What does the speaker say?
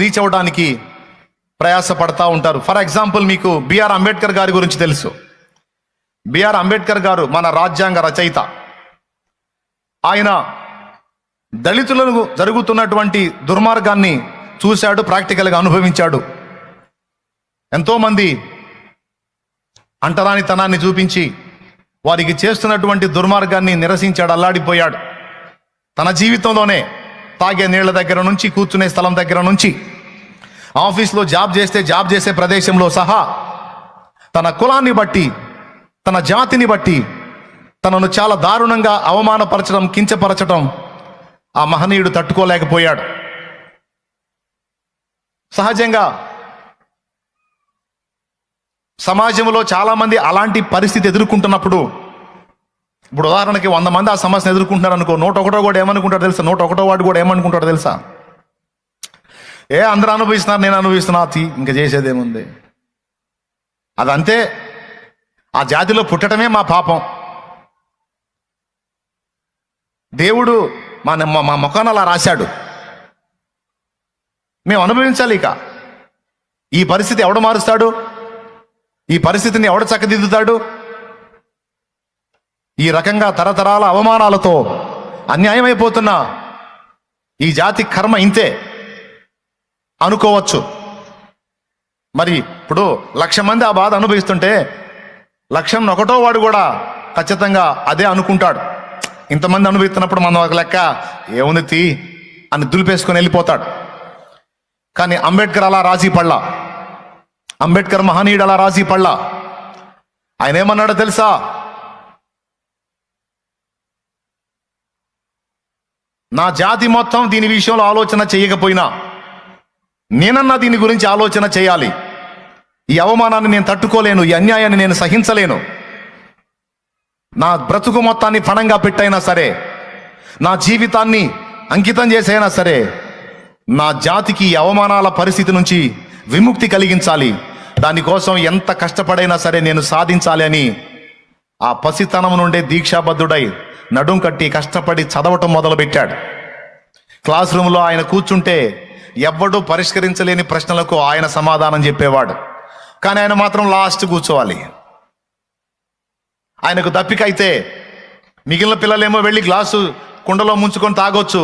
Reach అవ్వడానికి ప్రయాసపడతా ఉంటారు. For example, మీకు బిఆర్ అంబేద్కర్ గారి గురించి తెలుసు. బిఆర్ అంబేద్కర్ గారు మన రాజ్యాంగ రచయిత. ఆయన దళితులకు జరుగుతున్నటువంటి దుర్మార్గాన్ని చూశాడు, ప్రాక్టికల్గా అనుభవించాడు. ఎంతోమంది అంటరానితనాన్ని చూపించి వారికి చేస్తున్నటువంటి దుర్మార్గాన్ని నిరసించాడు, అల్లాడిపోయాడు. తన జీవితంలోనే తాగే నీళ్ల దగ్గర నుంచి, కూర్చునే స్థలం దగ్గర నుంచి, ఆఫీస్లో జాబ్ చేసే ప్రదేశంలో సహా తన కులాన్ని బట్టి, తన జాతిని బట్టి తనను చాలా దారుణంగా అవమానపరచడం, కించపరచడం ఆ మహనీయుడు తట్టుకోలేకపోయాడు. సహజంగా సమాజంలో చాలామంది అలాంటి పరిస్థితి ఎదుర్కొంటున్నప్పుడు, ఇప్పుడు ఉదాహరణకి 100 మంది ఆ సమస్యను ఎదుర్కొంటున్నారు అనుకో, 101 కూడా ఏమనుకుంటాడు తెలుసా? 101 వాడు కూడా ఏమనుకుంటాడు తెలుసా? అందరూ అనుభవిస్తున్నారు, నేను అనుభవిస్తున్నా, ఇంకా చేసేదేముంది, అదంతే, ఆ జాతిలో పుట్టడమే మా పాపం, దేవుడు మా ముఖాన్ని అలా రాశాడు, మేము అనుభవించాలి. ఇక ఈ పరిస్థితి ఎవడు మారుస్తాడు? ఈ పరిస్థితిని ఎవడు చక్కదిద్దుతాడు? ఈ రకంగా తరతరాల అవమానాలతో అన్యాయమైపోతున్న ఈ జాతి కర్మ ఇంతే అనుకోవచ్చు. మరి ఇప్పుడు 1,00,000 మంది ఆ బాధ అనుభవిస్తుంటే 101వ వాడు కూడా ఖచ్చితంగా అదే అనుకుంటాడు. ఇంతమంది అనుభవిస్తున్నప్పుడు మనం ఒక లెక్క ఏముంది తీ అని దులిపేసుకొని వెళ్ళిపోతాడు. కానీ అంబేద్కర్ అలా రాజీ పడలా. అంబేద్కర్ మహనీయుడు అలా రాజీ పడలా. ఆయన ఏమన్నాడో తెలుసా? నా జాతి మొత్తం దీని విషయంలో ఆలోచన చేయకపోయినా నేనన్నా దీని గురించి ఆలోచన చేయాలి. ఈ అవమానాన్ని నేను తట్టుకోలేను, ఈ అన్యాయాన్ని నేను సహించలేను. నా బ్రతుకు మొత్తాన్ని పణంగా పెట్టైనా సరే, నా జీవితాన్ని అంకితం చేసైనా సరే, నా జాతికి ఈ అవమానాల పరిస్థితి నుంచి విముక్తి కలిగించాలి. దానికోసం ఎంత కష్టపడైనా సరే నేను సాధించాలి అని ఆ పసితనం నుండే దీక్షాబద్ధుడై నడుం కట్టి కష్టపడి చదవటం మొదలుపెట్టాడు. క్లాస్ రూమ్లో ఆయన కూర్చుంటే ఎవ్వడూ పరిష్కరించలేని ప్రశ్నలకు ఆయన సమాధానం చెప్పేవాడు. కానీ ఆయన మాత్రం లాస్ట్ కూర్చోవాలి. ఆయనకు దప్పిక అయితే మిగిలిన పిల్లలేమో వెళ్ళి గ్లాసు కుండలో ముంచుకొని తాగొచ్చు,